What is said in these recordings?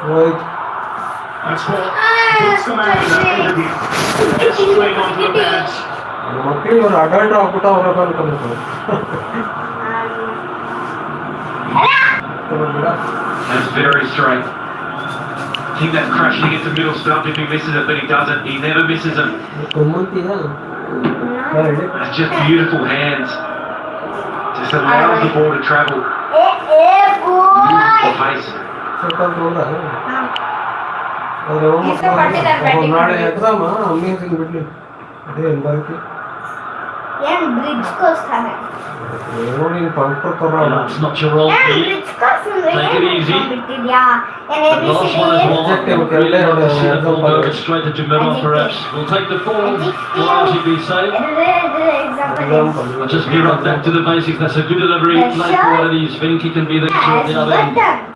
Right. That's what puts them out of that interview. Just straight onto the bench. ಮಕ್ಕಳು ಇವರು adult ಆಗ್ಬಿಟ್ಟು ಅವ್ರ ಅನ್ಕೊಬೇಕು. That's very straight. I think that's crashing into middle stump if he misses it, but he doesn't. He never misses them. That's just beautiful hands. Just allows the ball to travel. Beautiful pace. ನಾಳೆ exam amazing ಬಿಡ್ಲಿ ಅದೇ ಎಲ್ಲರಿಗೂ ಏನು bridge ಕೋಸ್ಕರ ನೋಡಿ bumper ತರ It's not your old beat. Take it easy. The last one is one. Really want to see the ball go straight into middle, perhaps. We'll take the ball. Will actually be safe. Just get right back to the basics. That's a good delivery. Play qualities. Think he can be the at the other end.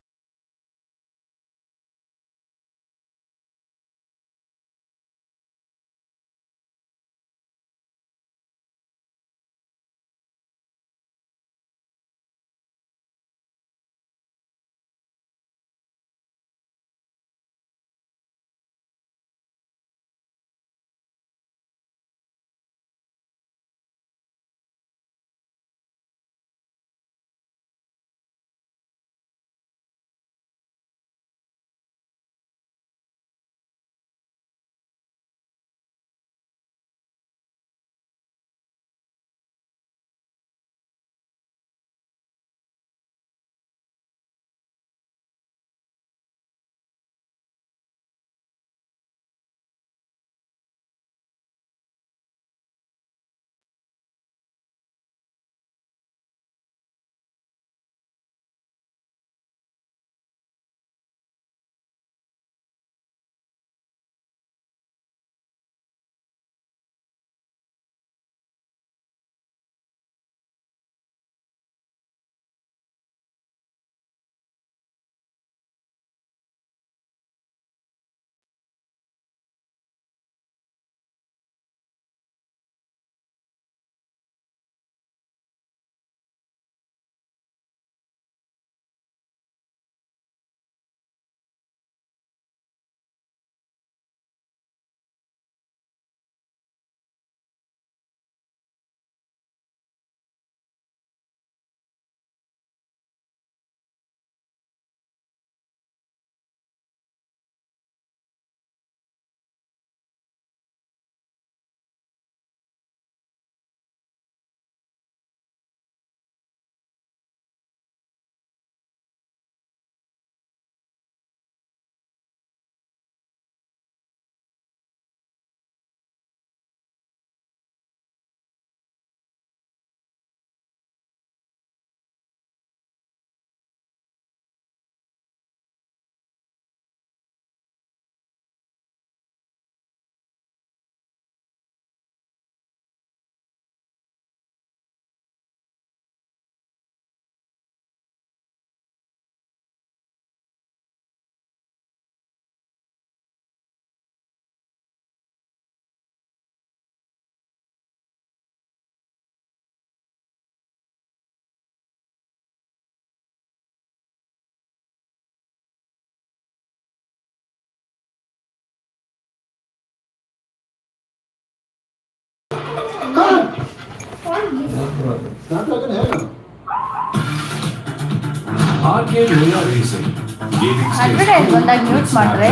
Advertise ಬಂದಾಗ mute ಮಾಡ್ರೆ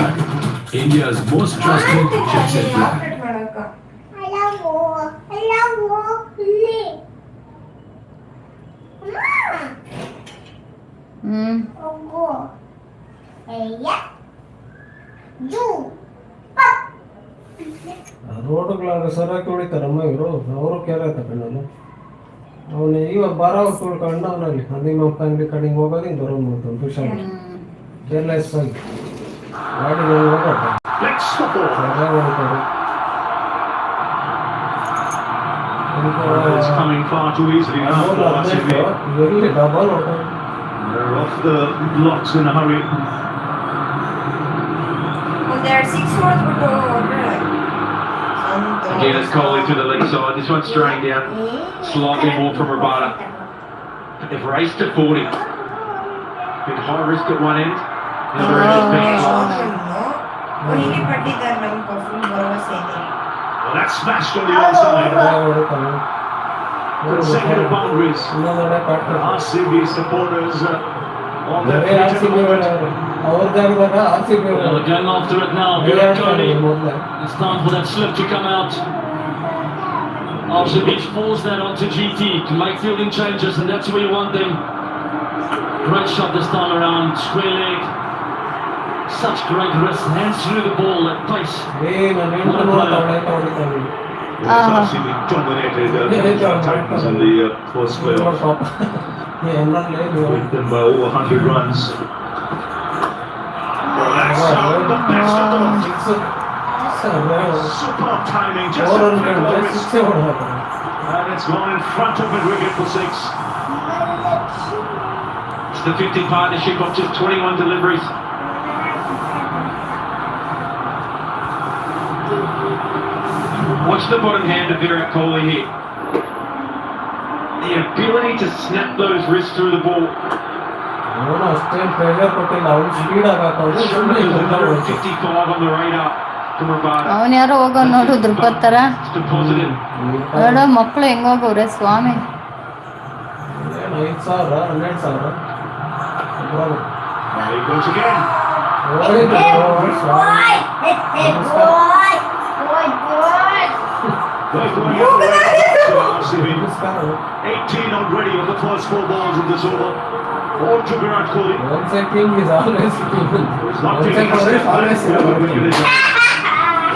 India's most trusted chipset brand. ರೋಡ್ಗಳಾಗ ಸರಾಕಿ ಹೊಡಿತಾರಮ್ಮ ಇವರು ಅವರು ಕೇರ ತಗೊಂಡಲ್ಲ ಅವನು ಇವಾಗ ಬರೋ ತುಳ್ಕೊಂಡು ಅವನಲ್ಲಿ ಅದು ನಮ್ಮ ತಂಗಿ ಕಡೆಗೆ ಹೋಗೋದು ಹಿಂಗೆ ಬರೋದು ಮಾಡ್ತಾನೆ ತುಷಾರ್ ಕೇರ್ಲೆಸ್ ಆಗಿ ಗಾಡಿ ಹೋಗ್ತಾರೆ ಹೊಡಿತಾರೆ It's coming far too easily now. ಇರಲಿ double They're off the blocks in a hurry. They're 6 words Again, it's Coley to the leg side. This one's straying down slightly more from Rabada. They've raced to 40. Bit high risk at one end. Never any pitch. Kohli ಪಟ್ಟಿದ್ದಾರೆ ನಮ್ಗೆ full ಭರವಸೆ ಇದೆ. Well, that's smashed on the outside. Consecutive boundaries. RCB supporters on their feet at the moment. ಅವ್ರ ಜಾಗದಾಗ RCB Well, they're going after it now. Virat Kohli. It's time for that slip to come out. RCB force that onto GT to make fielding changes, and that's where you want them. Great shot this time around, square leg. Such great wrist, hands through the ball at pace. Yes, RCB dominated Titans in the first playoff. With them by over 100 runs. Well, that's the best of them. Superb timing, just a flick of the wrist. And it's gone in front of Madrid for 6. It's the 50 partnership of just 21 deliveries. Watch the bottom hand of Virat Kohli here. The ability to snap those wrists through the ball. ಅಷ್ಟೇನು pressure ಕೊಟ್ಟಿಲ್ಲ ಅವ್ನು speed ಆಗಾಕವ್ರು 55 on the radar from Rabada. ಅವನ್ ಯಾರೋ ಹೋಗೋ ನೋಡು ದ್ರುಪದ್ ತರ It's positive. ನೋಡೋ ಮಕ್ಳು ಹೆಂಗ್ ಹೋಗವ್ರೆ ಸ್ವಾಮಿ. 5,000 12,000 Now he goes again. They're going out to RCB. 18 already on the first 4 balls of this over. All to Virat Kohli. Once a king is always king. He's not Once a taking a king is step always back. king.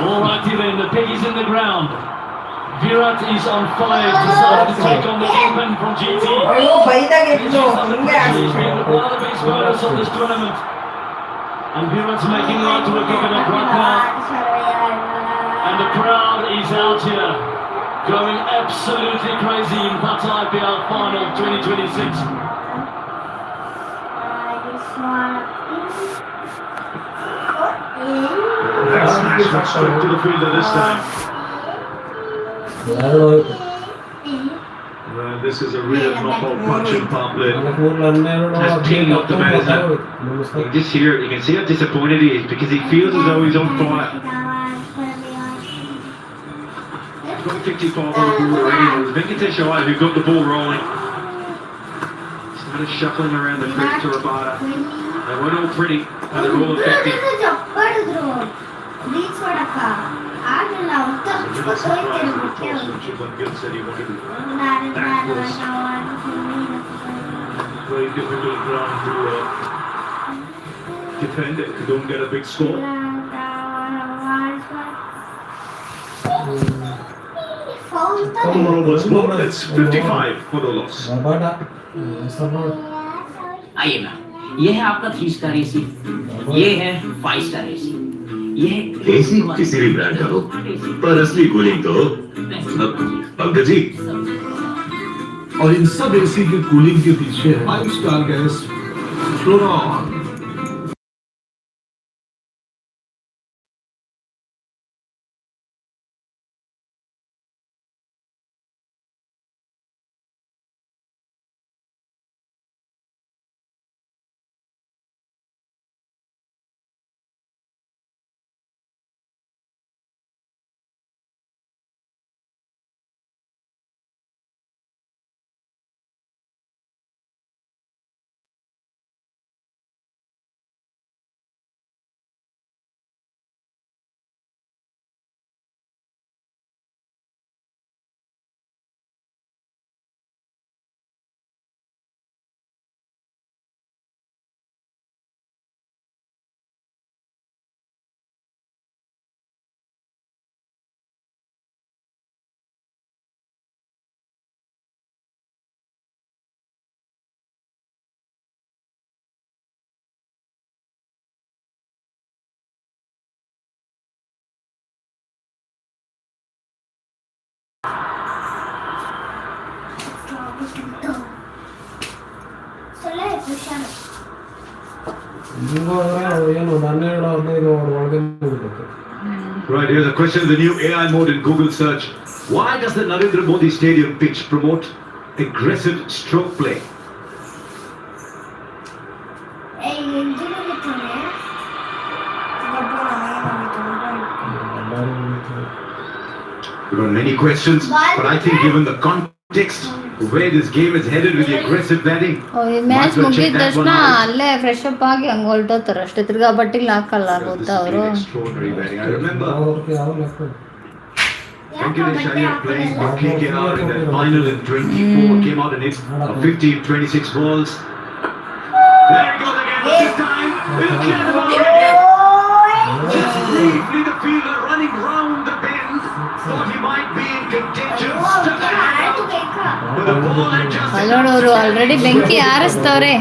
All righty then, the peg is in the ground. Virat is on fire, decided to take on the kingpin from GT. ಅಯ್ಯೋ ಬೈದಾಗ ಎದ್ದು ಹಂಗೆ He's been one of the best bowlers of this tournament. And Virat's making right to a coconut right now. And the crowd is out here, going absolutely crazy in Tata IPL Final 2026. That's smashed it straight to the fielder this time. Well, this is a real knockout punch in power play. Just teeing up the batter. You can just hear it, you can see how disappointed he is because he feels as though he's on fire. He's got 55 on the ball already. It was Venkatesh Iyer who got the ball rolling. Started shuffling around the crease to Rabada. They weren't all pretty, but they're all effective. But Gill said he wanted to backwards. Very difficult ground to defend if you don't get a big score. Overall was more. That's 55 for the loss. आइए ma'am, ये है आपका 3 star AC, ये है 5 star AC, ये है AC किसी भी ब्रांड का हो, पर असली कूलिंग तो पंकज जी। और इन सब एसी की कूलिंग के पीछे है 5 स्टार गैस फ्लोरॉन। Right, here's a question of the new AI mode in Google search. Why does the Narendra Modi Stadium pitch promote aggressive stroke play? ಏ ಎಂಜಿನ There are many questions, but I think given the context, where this game is headed with the aggressive batting, ಈ match might as well ಮುಗಿದ check that ತಕ್ಷಣ one out. ಅಲ್ಲೇ fresh up ಆಗಿ ಹಂಗೆ ಹೊಲ್ಟೋತಾರೆ ಅಷ್ಟೇ, ತಿರ್ಗಾ ಬಟ್ಟಿಗೆ ಹಾಕಲ್ಲ Because ಗೊತ್ತಾ this has ಅವರು. been extraordinary batting. I remember ಅವ್ರಿಗೆ ಯಾವ ಲೆಕ್ಕ? Venkatesh Iyer playing for KKR in that final in 24, came out and hit 15, 26 balls. There he goes again, but this time, he'll clear the ball again. Just safely the fielder running round the bend, thought he might be in contention, stuck out. But the ball had just... ಅಲ್ಲೋಡೋರು already ಬೆಂಕಿ ಆರಿಸ್ತವ್ರೆ.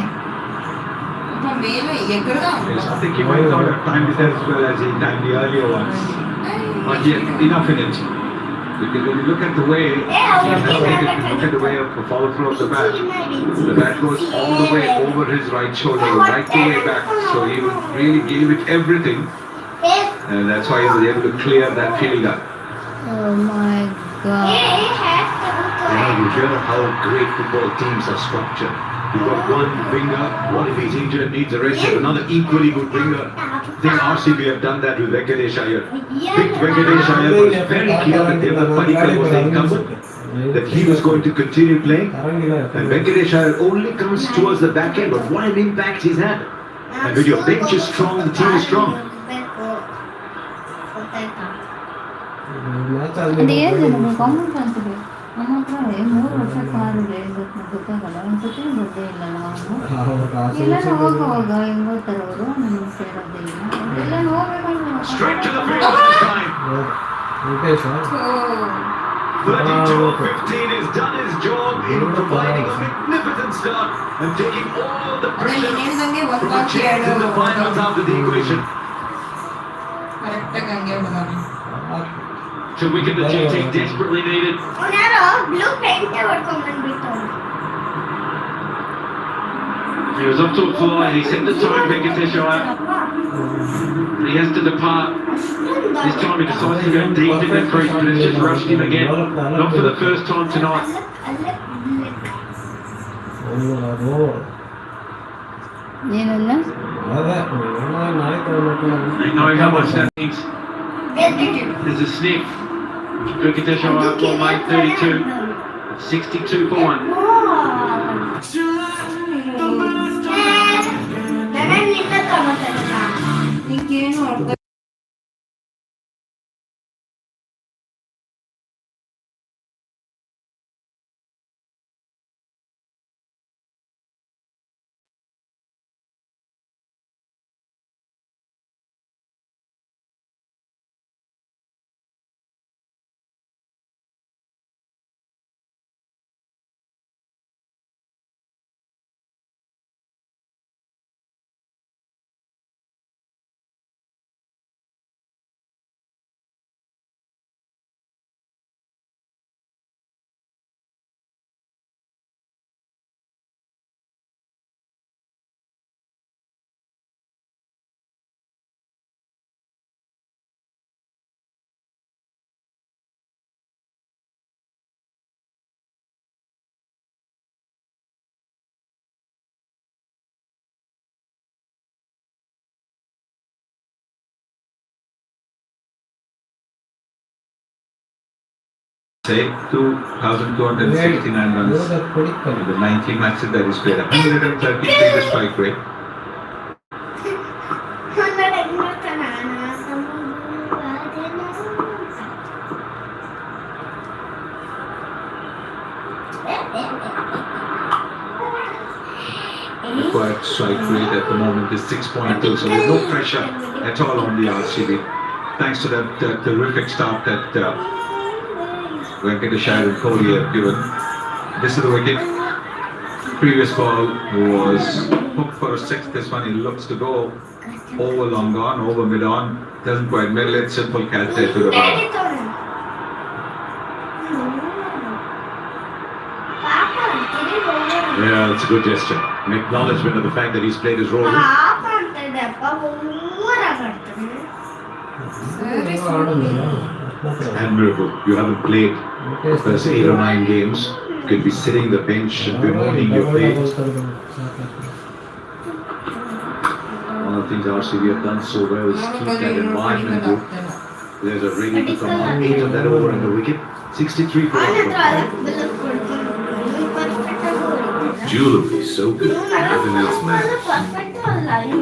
ಮೇಲೆ ಎಗರ್ದ Yes, I think he might not have timed it as well as he timed the earlier ones. But yet, enough in it. Because when you look at the way, look at the way of the follow through of the bat goes all the way over his right shoulder, right the way back. So he really gave it everything, and that's why he was able to clear that fielder. Oh my god. You hear how great football teams are structured. You've got one winger, what if he's injured, needs a rest, you have another equally good winger. I think RCB have done that with Venkatesh Iyer. Picked Venkatesh Iyer, was very clear that Devnath Padikkal was the incumbent, that he was going to continue playing. And Venkatesh Iyer only comes towards the back end, but what an impact he's had. And when your bench is strong, the team is strong. ಅದೇನು ನಮಗೆ common ಕಾಣ್ತದೆ. ನಮ್ಮ ಹತ್ರ 3 ವರ್ಷ ಕಾರಿದೆ, ಗೊತ್ತಾಗಲ್ಲ. ಒಂದ್ಸತಿ ಗೊತ್ತೇ ಇಲ್ಲಲ್ಲ ಅವನು. ಎಲ್ಲಾನು ಹೋಗುವಾಗ ಹೆಂಗ್ ಹೋಗ್ತಾರೆ ಅವರು, ನಮಗೆ ಸೇರೋದೇ ಇಲ್ಲ. ಎಲ್ಲಾನು ಹೋಗ್ಬೇಕಂದ್ರೆ Straight to the field this time. 32-15 has done his job in providing a magnificent start and taking all the pressure from a chance in the finals out of the equation. ಕರೆಕ್ಟಾಗಿ ಹಂಗೆ ಹೋಗೋಣ. To wicket the GT desperately needed. Blue paint ಹೊಡ್ಕೊಂಡ್ಬಂದ್ಬಿಟ್ಟು He was off to a fly, he set the time, Venkatesh Iyer. He has to depart. This time he decides to go deep in the crease, but it's just rushed him again. Not for the first time tonight. ಏನಲ್ಲ They know how much that means. There's a sniff. Venkatesh Iyer for made 32. 62 for 1. ನನ್ನಿಂದ ತಗೋತಾರಲ್ಲ ನಿಂಗೇನು ಅರ್ಥ Say 2,269 runs in the 90 matches that he's played. 133 the strike rate. Required strike rate at the moment is 6.2, so there's no pressure at all on the RCB. Thanks to that terrific start that Venkatesh Iyer and Kohli have given. This is the wicket. Previous ball was hooked for a 6. This one he looks to go over long on, over mid on. Doesn't quite middle it. Simple catch there to the ball. Yeah, it's a good gesture. An acknowledgement of the fact that he's played his role. Admirable. You haven't played first 8 or 9 games. You can be sitting the bench and bemoaning your fate. One of the things RCB have done so well is keep that environment good. There's a ring to come on 8 of that over and the wicket. 63 for ಅವನ all. ಹತ್ರ ಅಲ್ಲ blue ಕೊಡ್ತೀನಿ perfect ಆಗಿ ಹೊಡಿತೀರಾ Jewelry is so good. Nothing else matters. Perfect ಅಲ್ಲ ಇದು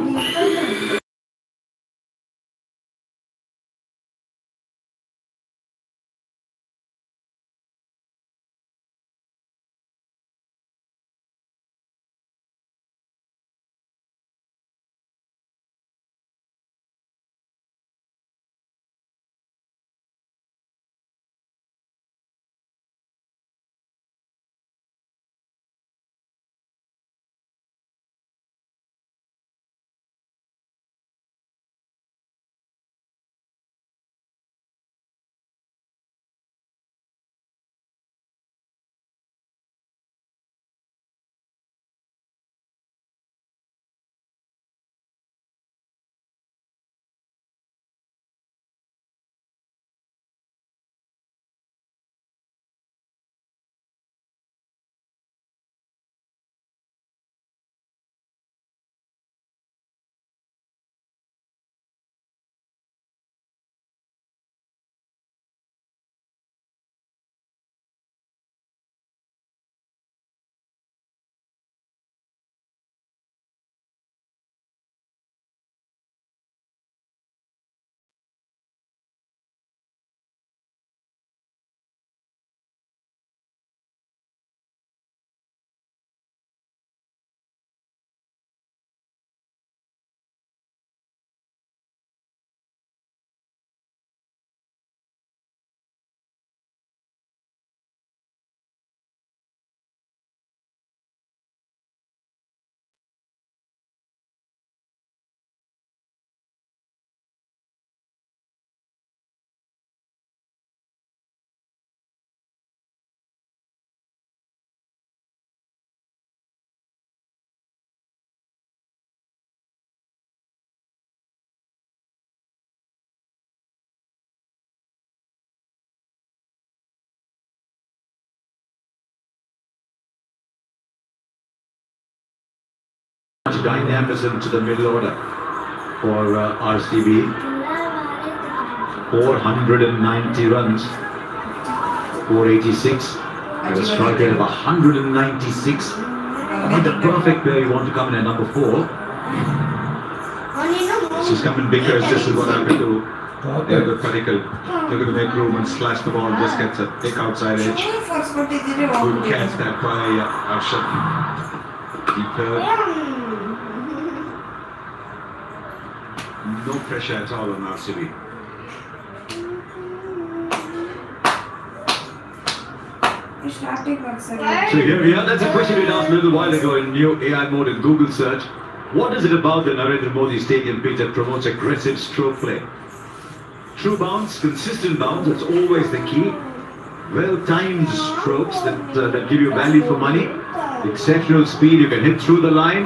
much dynamism to the middle order for RCB. 490 runs, 486. They a strike rate of 196. I mean, the perfect player you want to come in at number 4. This is coming because this is what I'm going to do. They're the critical. They're going to make room and slash the ball. Just gets a thick outside edge. Fox ಕೊಟ್ಟಿದ್ದೀರಿ Good catch that by Arshad. Keeper. No pressure at all on RCB. Starting sir So here we are. That's a question we asked a little while ago in new AI mode in Google search. What is it about the Narendra Modi Stadium pitch that promotes aggressive stroke play? True bounce, consistent bounce, that's always the key. Well-timed strokes that give you value for money. Exceptional speed, you can hit through the line.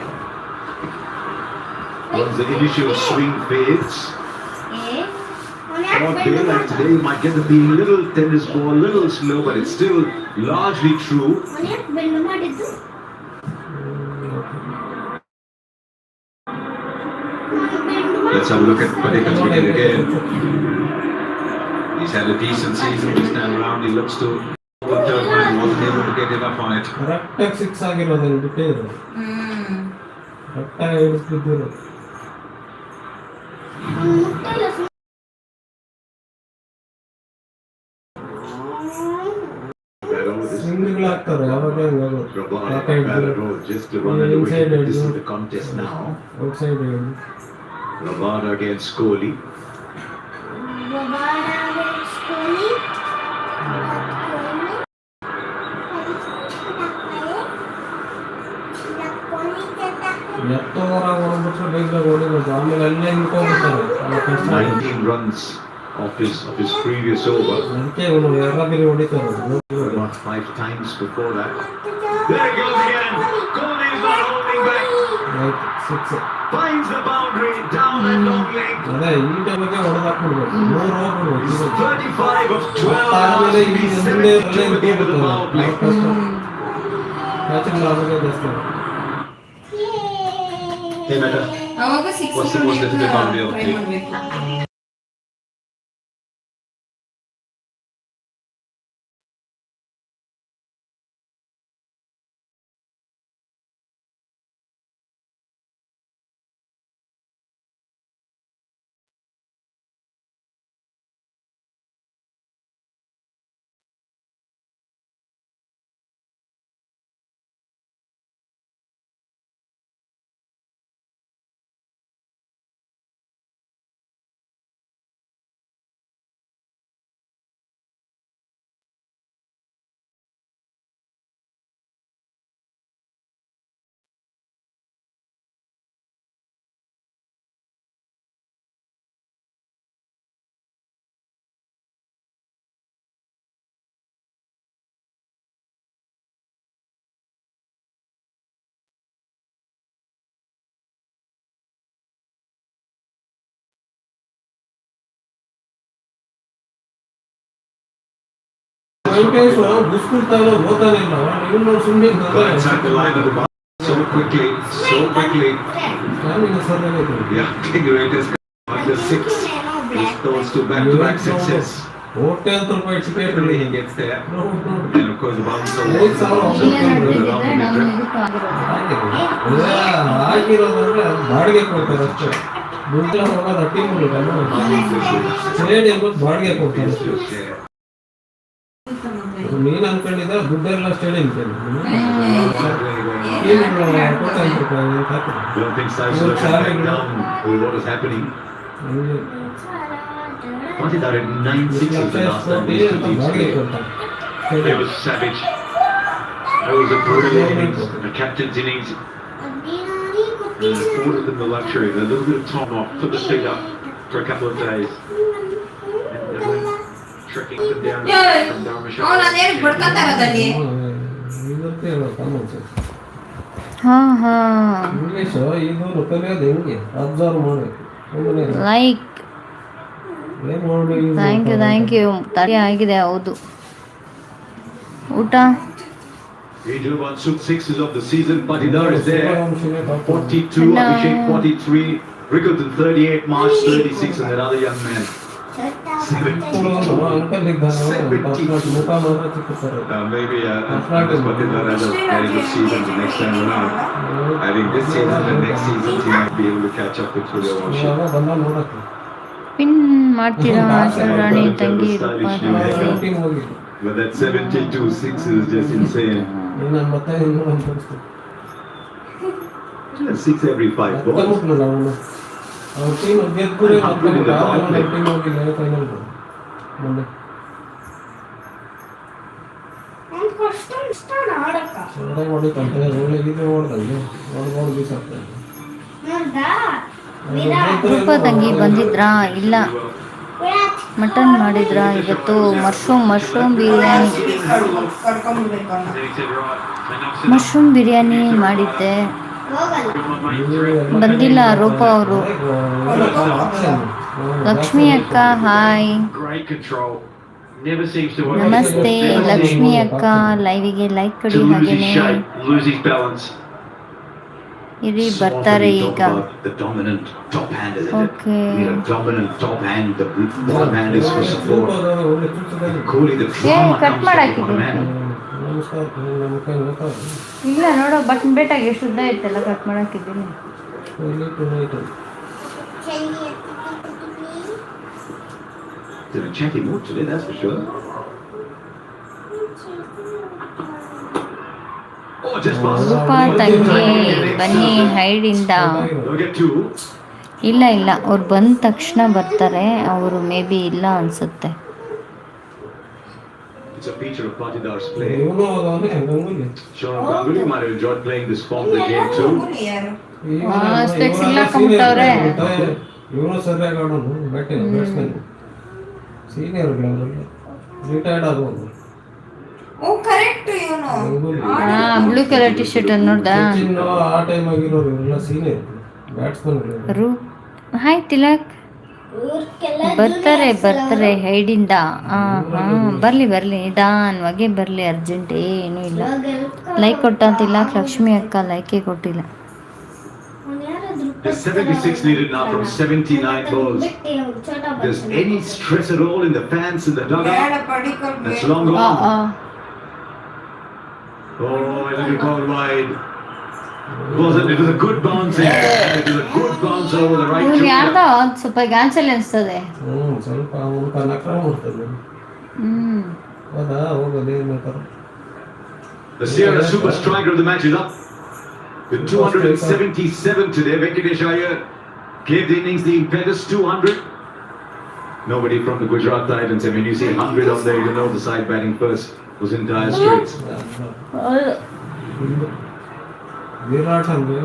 Once the initial swing fades. Short play like today, you might get the feel little tennis ball, little slow, but it's still largely true. Let's have a look at Padekar's wicket again. He's had a decent season this time around. He looks to overturn one and wasn't able to get enough on it. ಕರೆಕ್ಟಾಗಿ six ಆಗಿರೋದನ್ನು ಬಿಟ್ಟೇ ಇದು ಕರೆಕ್ಟಾಗಿ ಹಿಡಿಸ್ಬಿದ್ದಿರೋದು ಸ್ವಿಂಗ್ಗಳಾಗ್ತಾರೆ ಯಾವಾಗ Just to run away with it. This is the contest now. Outside Rabada against Kohli. ಎತ್ತೋರಾಗ ಹೊಡ್ಬಿಟ್ರೆ ಬೇಗ ಹೊಡಿಬೋದು ಆಮೇಲೆ ಅಲ್ಲೇ ನಿಂತ್ಕೊಂಡ್ಬಿಡ್ತಾರೆ 19 runs of his previous over. ಅದಕ್ಕೆ ಇವನು ಯಾರಾದ್ರೂ ಹೊಡಿತಾರೆ Not 5 times before that. There it goes again. Kohli is not holding back. Six Finds the boundary down and long leg. ಅದೇ ಈ ಟೈಮಿಗೆ ಹೊಡೆದಾಕ್ಬಿಡ್ಬೇಕು 3 ಹೋಗ್ಬಿಡ್ಬೇಕು 35 of 12. ಆಮೇಲೆ ಈ ಮುಂದೆ ಅಲ್ಲೇ At the end of the power play. Catching ಆಗೋದೇ ಜಾಸ್ತಿ Hey, Meta. ಅವಾಗ six What's the boundary of the try ಮಾಡಬೇಕು ವೆಂಕಟೇಶ್ ಬುಸ್ಬಿಡ್ತಾನೋ ಗೊತ್ತಾನಿಲ್ಲ ಇವನು ಸುಮ್ಮನೆ Got inside the line of the box so quickly, so quickly. Yeah, King Raiders under 6. He's close to back-to-back success. ಕೋಟೆ ಅಂತ ರೂಪಾಯಿ ticket Quickly he gets there. And of course the bouncer Eight was ಸಾವಿರ also ಇಲ್ಲೇ around the ನೋಡ್ತಿದ್ರೆ net. ನಮ್ಮ ಇದಕ್ಕೆ ಆಗಿರೋದು. ಆಗಿರೋದಂದ್ರೆ ಬಾಡಿಗೆ ಕೊಡ್ತಾರೆ ಅಷ್ಟೇ ದುಡ್ಡೆಲ್ಲ ಹೋಗೋದು ಟೀಮ್ ಸ್ಟೇಡಿಯಂ ಬಾಡಿಗೆ ಕೊಡ್ತಾರೆ ಅಷ್ಟೇ ನೀನ್ ಅನ್ಕೊಂಡಿದ್ದ ದುಡ್ಡೆಲ್ಲ stadium Don't think sides will back down with what is happening. What is that at 9-6 is the last time these two teams played. It was savage. It was a brutal innings, a captain's innings. And afforded them the luxury, a little bit of time off, put the feet up for a couple of days. And they went trekking up and down from ಅದೇನು ಬಡ್ಕೊತಾ ಇರೋದಲ್ಲಿ ಹಾ ಹಾ English ಇದು ಕಲಿಯೋದು ಹೆಂಗೆ observe ಮಾಡಬೇಕು like ಏನ್ ಮಾಡಿ thank you ತಡಿ ಆಗಿದೆ ಹೌದು ಊಟ Angel won 6 of the season, Patidar is there. 42, Abhishek 43, Rickleton 38, March 36, and that other young man. 70. Maybe Patidar has a very good season the next time around. I think this season and next season he might be able to catch up with Surya Vanshi. Pin ಮಾಡ್ತೀರಾ ರಾಣಿ ತಂಗಿ ರೂಪ But that 72-6 is just insane. ಮತ್ತೆ 6 every 5 balls. ಅವ್ರ team ಗೆದ್ದರೆ team ಹೋಗಿಲ್ಲ final ಮುಂದೆ ಚೆನ್ನಾಗಿ ಹೊಡಿತಂತೆ ಒಳ್ಳೆಗಿದೆ ಹೊಡೆದಂಗೆ ಹೊಡೆದು ಬೀಸಾಕ್ತಾರೆ ರೂಪ ತಂಗಿ ಬಂದಿದ್ರಾ ಇಲ್ಲ ಮಟನ್ ಮಾಡಿದ್ರಾ ಇವತ್ತು ಮಶ್ರೂಮ್ ಬಿರಿಯಾನಿ ಕರ್ಕೊಂಡ್ಬಿಡ್ಬೇಕು ಅವ್ನ ಮಶ್ರೂಮ್ ಬಿರಿಯಾನಿ ಮಾಡಿದ್ದೆ ಬಂದಿಲ್ಲ ರೂಪ ಅವರು ಲಕ್ಷ್ಮಿ ಅಕ್ಕ hi Great control. Never seems to ನಮಸ್ತೆ ಲಕ್ಷ್ಮಿ ಅಕ್ಕ ಲೈವಿಗೆ ಲೈಕ್ ಕೊಡಿ to lose his ಹಾಗೇನೆ shape, lose his balance. ಇರಿ ಬರ್ತಾರೆ ಈಗ The dominant top hand is it? Okay. We need a dominant top hand. The bottom hand is for support. ಒಳ್ಳೆ ಚುಚ್ಚದಲ್ಲಿ Kohli, the ಏ drama cut comes from the ಮಾಡಾಕಿದ್ದೀನಿ bottom hand. ನಮಸ್ಕಾರ ನಮ್ಮ ಕೈ ಗೊತ್ತಾಗ ಇಲ್ಲ ನೋಡೋ ಬಟನ್ ಬೇಟಾಗಿ ಎಷ್ಟು ಉದ್ದ ಇತ್ತಲ್ಲ ಕಟ್ ಮಾಡಾಕಿದ್ದೀನಿ tonight Did a chatty mood today, that's for sure. Oh, just past. ರೂಪ ತಂಗಿ ಬನ್ನಿ ಹೈಡಿಂದ Don't get two. ಇಲ್ಲ ಅವ್ರು ಬಂದ ತಕ್ಷಣ ಬರ್ತಾರೆ ಅವರು ಮೇ ಬಿ ಇಲ್ಲ ಅನ್ಸುತ್ತೆ It's a feature of Patidar's play. ಇವನು ಹೋದವನೇ Ganguly Sean Ganguly might have enjoyed playing this form of the game too. specs ಇಲ್ಲ ಹಾಕೊಂಡ್ಬಿಟ್ಟವ್ರೆ. ಇವನು ಸರಿಯಾಗಿ ಆಡೋನು ಬ್ಯಾಟ್ಸ್ಮನ್ ಸೀನಿಯರ್ ಅವರೆಲ್ಲ ರಿಟೈರ್ಡ್ ಆಗೋದು ಓ ಕರೆಕ್ಟ್ ಇವನು Ganguly blue colour T shirt ನೋಡ್ದಾ ಸಚಿನ್ ಆ ಟೈಮ್ ಆಗಿರೋರು ಇವರೆಲ್ಲ ಸೀನಿಯರ್ ಬ್ಯಾಟ್ಸ್ಮನ್ ರೂ ಹಾಯ್ ತಿಲಕ್ ಬರ್ತಾರೆ ಹೈಡಿಂದ ಬರ್ಲಿ ನಿಧಾನವಾಗಿ ಬರ್ಲಿ ಅರ್ಜೆಂಟ್ ಏನೂ ಇಲ್ಲ ಲೈಕ್ ಕೊಟ್ಟಂತಿಲ್ಲ ಲಕ್ಷ್ಮಿ ಅಕ್ಕ ಲೈಕೇ ಕೊಟ್ಟಿಲ್ಲ There's 76 needed now from 79 balls. There's any stress at all in the fans in the ಬೇಡ dugout? Padikkal That's long gone. Oh, a little gone wide. It was a good bouncing. It was a good bounce over the right ಇವ್ರು shoulder. ಯಾರ್ದೋ ಸ್ವಲ್ಪ ಗಾನ್ಸಲ್ಲಿ ಅನಿಸ್ತದೆ ಸ್ವಲ್ಪ ಅವನು ನಕ್ರ ಮಾಡ್ತದೆ ಹೌದಾ ಹೋಗೋದೇನು ಬೇಕಾದ್ರೆ The Sierra super striker of the match is up. With 277 today, Venkatesh Iyer gave the innings the impetus 200. Nobody from the Gujarat Titans. I mean, you see 100 on there, you know the side batting first was in dire straits. Virat ಅಂದ್ರೆ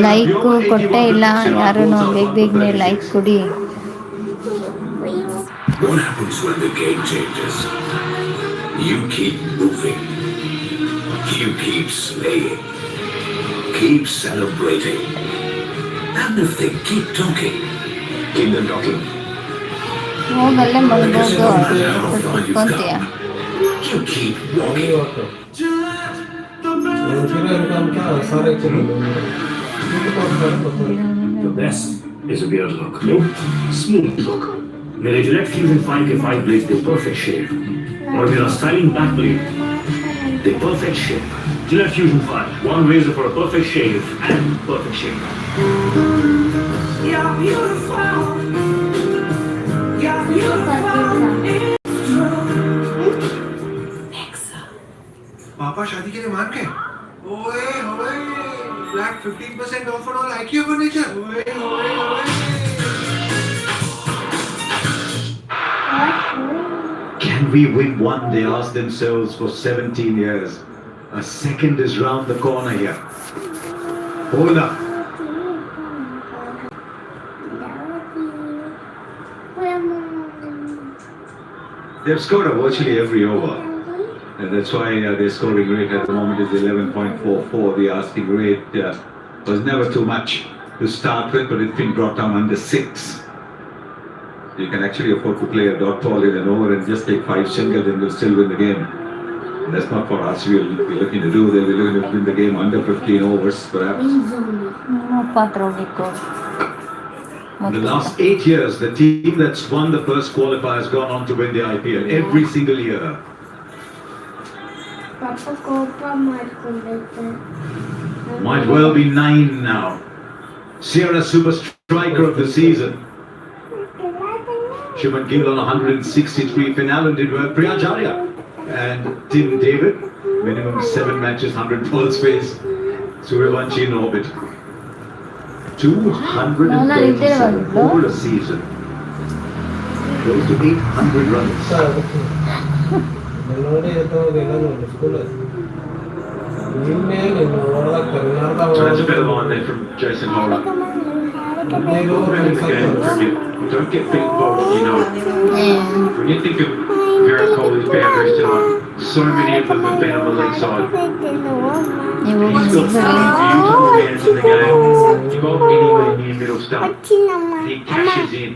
like ಕೊಟ್ಟೇ ಇಲ್ಲ ಯಾರು ಬೇಗನೆ like ಕೊಡಿ What happens when the game changes? You keep moving. You keep slaying. Keep celebrating. And if they keep talking, keep them talking. ಹೋಗಲ್ಲೇ ಮಲ್ಬೋದು ಕುತ್ಕೊಂತೀಯ You keep walking. ಇವತ್ತು ಅಂತ ಸಾರಿ The best is a beard look. No, smooth look. मेरे direct fusion 5 के 5 blades the perfect shape. और मेरा styling back blade the perfect shape. Gillette Fusion 5, one razor for a perfect shave and perfect shape. You're beautiful. You're beautiful. पापा शादी के लिए मान गए? ओए होए flat 15% of on all IKEA furniture. ओए होए होए Can we win one? They asked themselves for 17 years. A second is round the corner here. Hold up. They've scored a virtually every over. And that's why their scoring rate at the moment is 11.44. The asking rate was never too much to start with, but it's been brought down under 6. You can actually afford to play a dot ball in an over and just take 5 singles and you'll still win the game. And that's not what us will be looking to do. They'll be looking to win the game under 15 overs, perhaps. ಪಾತ್ರ ಹೋಗಿತ್ತು In the last 8 years, the team that's won the first qualifier has gone on to win the IPL every single year. ಪಾಪ ಕೋಪ ಮಾಡ್ಕೊಂಡೈತೆ Might well be 9 now. Sierra super striker of the season. Shubman Gill on 163. Finale did well. Priyajarya and Tim David. Minimum 7 matches, 100 balls faced. Suryavanshi in orbit. 237 over a season. Close to 800 runs. ನೋಡಿ ಎತ್ತೋದಿಲ್ಲ ನೋಡಿ ಸ್ಕೂಲಲ್ಲಿ ನಿನ್ನೆ ನೀನು ಒಳಗೆ Karnataka So that's a bit of line there from Jason Holder. Don't get big bold, you know. When you think of Virat Kohli's boundaries tonight, so many of them have been on the leg side. ನೀವು He's got beautiful hands in the game. You got anywhere near middle stump, he cashes in.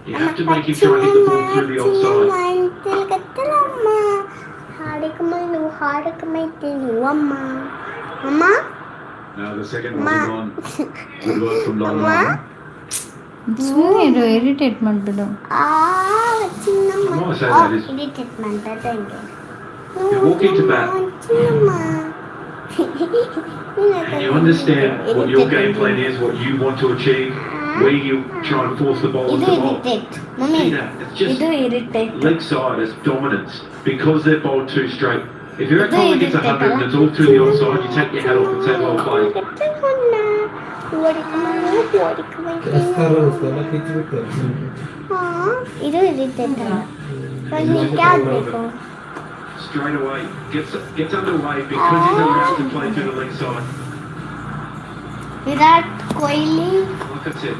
You have to make him try and hit the ball through the offside. Now the second one is on. Good work from Lala. ಸುಮ್ಮನೆ ಇರು irritate ಮಾಡಿಬಿಡು What I say that is, you walk into bat and you understand what your game plan is, what you want to achieve, where you try and force the ball into the ball. See that? It's just leg side is dominance because they're bowled too straight. If you're at Kohli gets 100 and it's all through the offside, you take your hat off and say, well played. ಕೆಸ್ತಾರ ಅನಿಸ್ತಲ್ಲ ಕಿಚ್ಚು ಬಿಡ್ತಾರೆ ಇದು irritate ನಿಕ್ಕೆ ಆಗ್ಬೇಕು Straight away, gets underway because he's allowed to play through the leg side. Virat Kohli Like I said,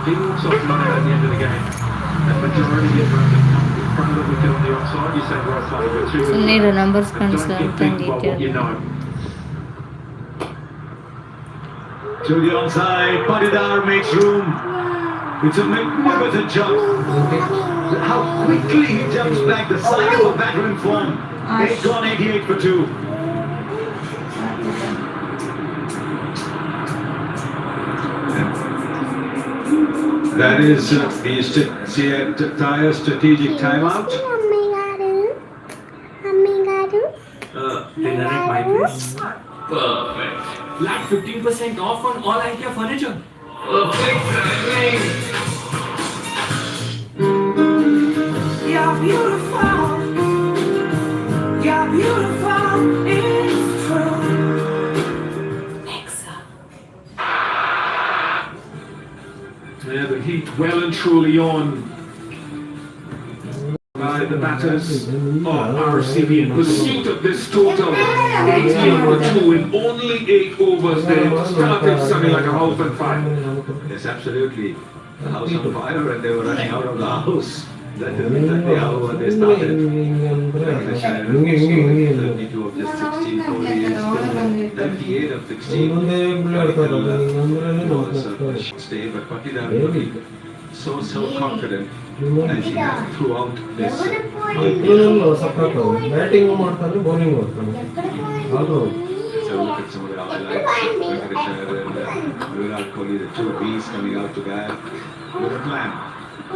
he walks off not out at the end of the game. And majority of runs that come in front of the wicket on the offside, you say, right play, we're too ಸುಮ್ಮನೆ ಇರು numbers Don't get big by what you know. To the onside, Patidar makes room. It's a magnificent jump. How quickly he jumps back, the sign of a veteran form. 8 gone, 88 for 2. That is the entire strategic timeout. Perfect. Flat 15% off on all IKEA furniture. Perfect timing. You're beautiful. You're beautiful. It's true. Yeah, the heat well and truly on by the batters of RCB in pursuit of this total. 18 for 2 in only 8 overs. They started something like a house on fire. Yes, absolutely. The house on fire and they were running out of the house. That is exactly how they started. 32 of just 16 Kohli is still 38 of 16. ಮುಂದೆ ಬಿಡ್ತಾರೆ ಹಿಂಗಂದ್ರೆ Was a stay, but Patidar so confident as he has throughout this. Separate batting ಮಾಡ್ತಾನೆ bowling ಮಾಡ್ತಾನೆ ಅದು Let's have a look at some of the highlights. Venkateshwar and Virat Kohli, the two Bs coming out to bat with a plan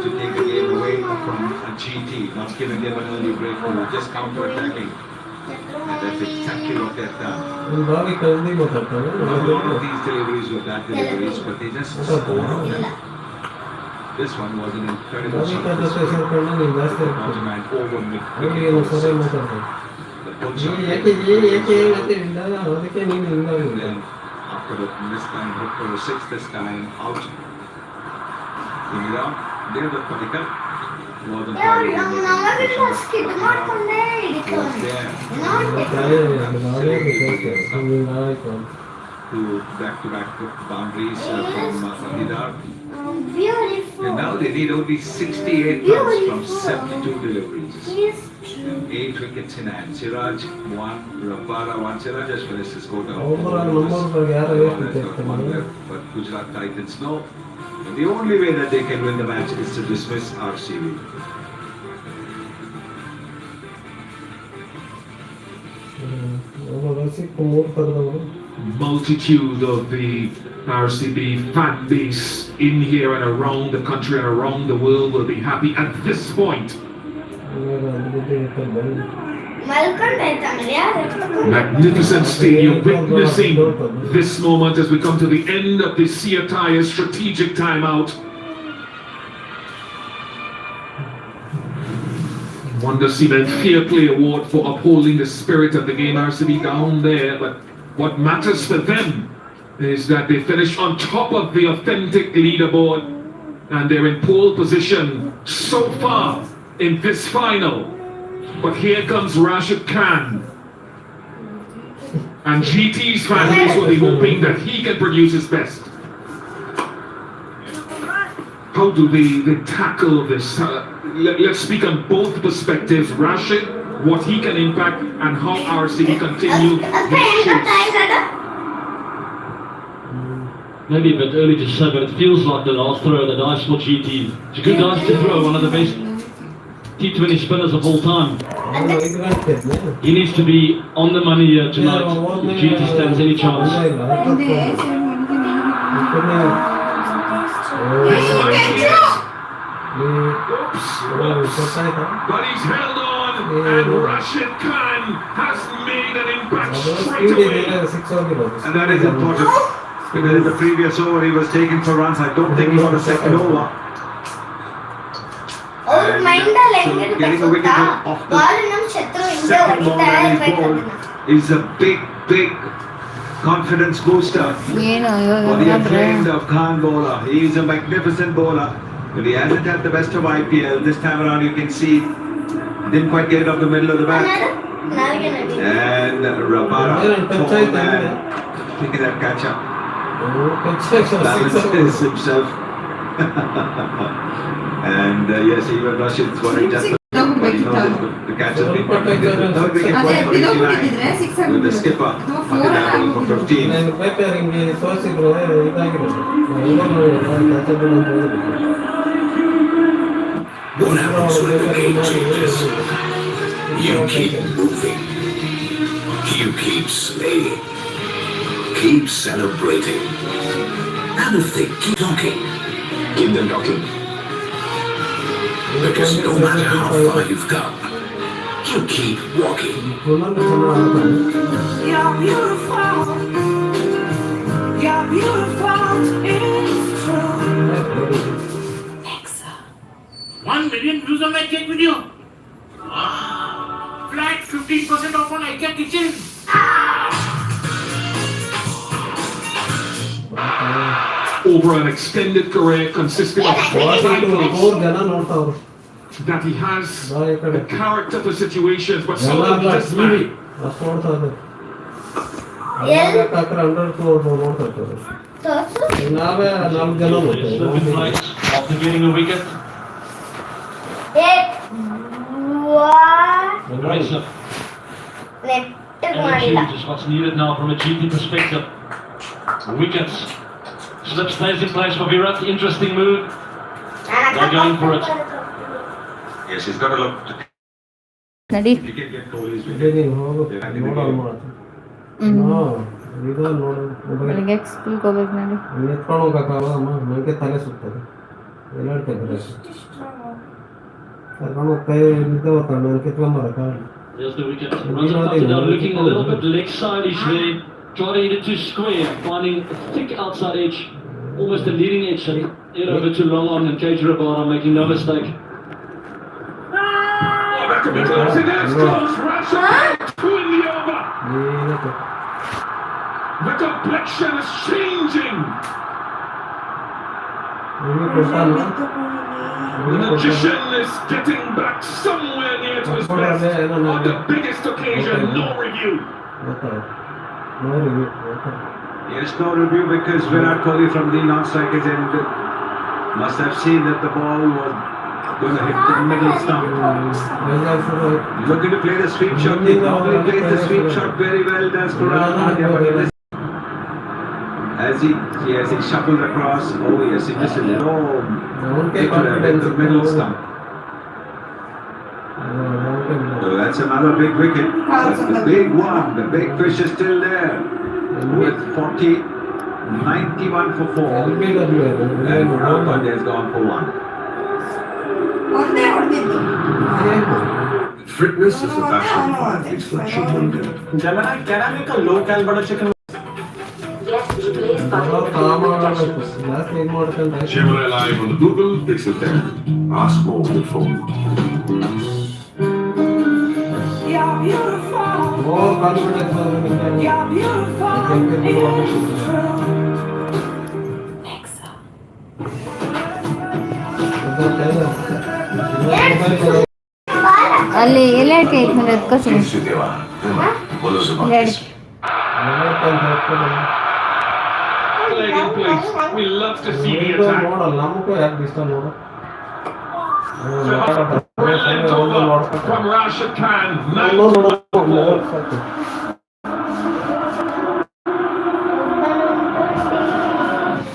to take the game away from a GT, not giving them an early break, just counter-attacking. And that's exactly what they've done. ಬಾವಿ ಕಲ್ದಿ ಮಾತಾಡ್ತಾನೆ Not a lot of these deliveries were bad deliveries, but they just scored on them. This one was an incredible ಬಾವಿ ಜೊತೆ ಸೇರ್ಕೊಂಡು ನೀನು ಜಾಸ್ತಿ bottom and over mid. ಏನು ಸರಿ ಮಾತಾಡ್ತಾನೆ The pull shot. ಯಾಕೆ ಅಂತಿಲ್ಲ ಅದಕ್ಕೆ ನೀನು ಹಿಂಗಾಗಿದೆ Then after this time, hit for a six, this time out. Bring it out. There the Padikar was on fire. ನಮಗೆಲ್ಲ ಸ್ಕಿಡ್ ಮಾಡ್ಕೊಂಡೇ Was ಹಿಡಿತಾರೆ there. ಹಿಂಗಾಯ್ತು Two back-to-back boundaries from Patidar. Beautiful And now they need only 68 runs from 72 deliveries. And 8 wickets in hand. Siraj 1, Rabara 1. Siraj has finished his quota. ಅವ್ರ ನಮ್ಮವ್ರಿಗೆ ಯಾರು One left, but Gujarat Titans know. And the only way that they can win the match is to dismiss RCB. Rasik ಮೂರು ಥರದವರು Multitude of the RCB fan base in here and around the country and around the world will be happy at this point. ಮಲ್ಕೊಂಡಾಯ್ತಾನೆ ಯಾರು Magnificent stadium witnessing this moment as we come to the end of the Siataya strategic timeout. Wonder Cement Fair Play Award for upholding the spirit of the game. RCB down there, but what matters for them is that they finish on top of the authentic leaderboard and they're in pole position so far in this final. But here comes Rashid Khan. And GT's families will be hoping that he can produce his best. How do they tackle this? Let's speak on both perspectives. Rashid, what he can impact, and how RCB continue this chase. Maybe a bit early to say, but it feels like the last throw of the dice for GT. It's a good dice to throw, one of the best T20 spinners of all time. He needs to be on the money here tonight if GT stands any chance. But he's held on, and Rashid Khan has made an impact straight away. And that is important. Because in the previous over he was taken for runs. I don't think he got a second over. ಅವ್ರ mind ಅಲ್ಲಿ ಹೆಂಗಿರುತ್ತೆ Getting a wicket ಗೊತ್ತಾ off ball the ನಮ್ ಶತ್ರು ಹಿಂದೆ second ball ಹೊಡಿತಾ that he's ಇರ್ಬೇಕು bowled ಅದನ್ನ is a big confidence booster ಏನು for the acclaimed of Khan bowler. He is a magnificent bowler, but he hasn't had the best of IPL. This time around you can see didn't quite get it off the middle of the bat. ನಾವಿಗೆ ನಡಿ And Rabara tall man picking that catch up. Balances himself. And yes, even Rashid's worried just but he knows the catch has been perfect. The third wicket was for 89 with the skipper Kannadathi for 15. ನಾನು ಬೇಕಾದ್ರೆ ಹಿಂಗೆ ತೋರಿಸಿದ್ರು ಇದಾಗಿರೋದು What happens when the game changes? You keep moving. You keep slaying. Keep celebrating. And if they keep knocking, keep them knocking. Because no matter how far you've come, you keep walking. You're beautiful. You're beautiful. It's true. 1 million views on my cake video. Wow. Flat 15% off on IKEA kitchen. Over an extended career consisting of 4 titles, ಜನ ನೋಡ್ತಾವ್ರು that he has the character for situations, but so ಜನ does this man. ಅಷ್ಟು ನೋಡ್ತಾರೆ 100 crore ನೋಡ್ತಾರೆ ತೋರ್ಸು ನಾವೇ 4 ಜನ Slip in flight after getting a wicket. ಏ ವಾ Great slip. Net attitude is what's needed now from a GT perspective. Wickets. Slip stays in place for Virat. Interesting move. They're going for it. Yes, he's got to look. ನಡಿ If he can get Kohli's ಇದೇ wicket. ನೀನು ಹೋಗು ನೋಡೋಣ ಮಾತು ಇದು ನೋಡು mobile ಬೆಳಿಗ್ಗೆ ಸ್ಕೂಲ್ಗೆ ಹೋಗ್ಬೇಕು ನಡಿ ಎತ್ಕೊಂಡು ಹೋಗಕ್ಕಾಗಲ್ಲ ಅಮ್ಮ ನನಗೆ ತಲೆ ಸುತ್ತದೆ ಎಲ್ಲ ಹೇಳ್ತಿದ್ದಾರೆ ಕರ್ಕೊಂಡು ಹೋಗ್ತಾ ನಿದ್ದೆ ಹೋಗ್ತಾನೆ ನಾನು ಕಿತ್ಕೊಂಬರಕ್ಕಾಗಲ್ಲ There's the wicket. Runs up after down, looking a little bit leg side-ish there. Trying to hit it too square, finding a thick outside edge, almost a leading edge, and head over to long on and Cage Rabada making no mistake. That could be close. It is close. Rashid two in the over. ಏನಕ್ಕೆ The complexion is changing. ನಿಮಗೆ ಕೊಡ್ತಾನ The magician is getting back somewhere near to his best. On the biggest occasion, no review. ಗೊತ್ತಾಗ ನೋಡಿ ಗೊತ್ತಾಗ Yes, no review because Virat Kohli from the non-strikers end must have seen that the ball was going to hit the middle stump. Looking to play the sweep shot. He normally plays the sweep shot very well, does Quran. As he shuffled across, oh yes, he missed it. Oh, it could have hit the middle stump. So that's another big wicket. That's the big one. The big fish is still there. With 91 for 4. And Ronald Pandya has gone for 1. ಒಂದೇ ಹೊಡೆದಿದ್ದು Fitness is a passion for athletes like Shubman Gill. Gemini, can I make a low-cal butter chicken? ಜಾಸ್ತಿ ಇದು ಮಾಡ್ಕೊಂಡ್ರೆ Gemini Live on Google Pixel 10. Ask more on the phone. more confidence ಅಲ್ಲಿ ಎಲೆ ಅಡಿಕೆ ಐತೆ ಮೇಲೆ ಎತ್ಕೊಸಿ ಎಲೆ ಅಡಿಕೆ Leg in place. We love to see the attack. ನೋಡಲ್ಲ ನಮಗೂ ಯಾಕೆ ಇಷ್ಟ ನೋಡು Brilliant over from Rashid Khan.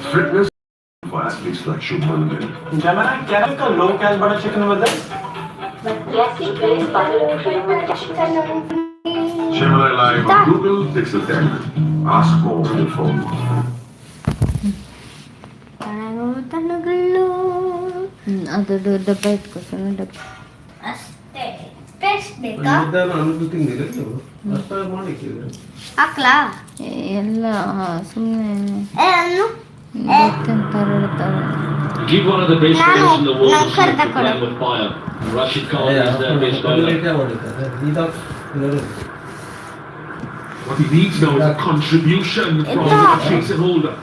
Fitness for athletes like Shubman Gill. Gemini, can I make a low-cal butter chicken with this? Gemini Live on Google Pixel 10. Ask more on the phone. ಅದು ಡಬ್ಬ ಎತ್ಕೊ ಸಣ್ಣ ಡಬ್ಬ ಅಷ್ಟೇ taste ಬೇಕಾ ಅನ್ಕೊತಿಂದಿಲ್ಲ ಅಷ್ಟ ಮಾಡಿಕ್ಕಿದ್ರೆ ಹಾಕ್ಲಾ ಎಲ್ಲ ಸುಮ್ಮನೆ ಏ ಅನ್ನು ತರಡ್ತಾರೆ Keep one of the best players in the world ನಾನು ಕರ್ದ ಕೊಡು playing with fire. Rashid Khan is their best bowler. What he needs now is a contribution from the chasing holder.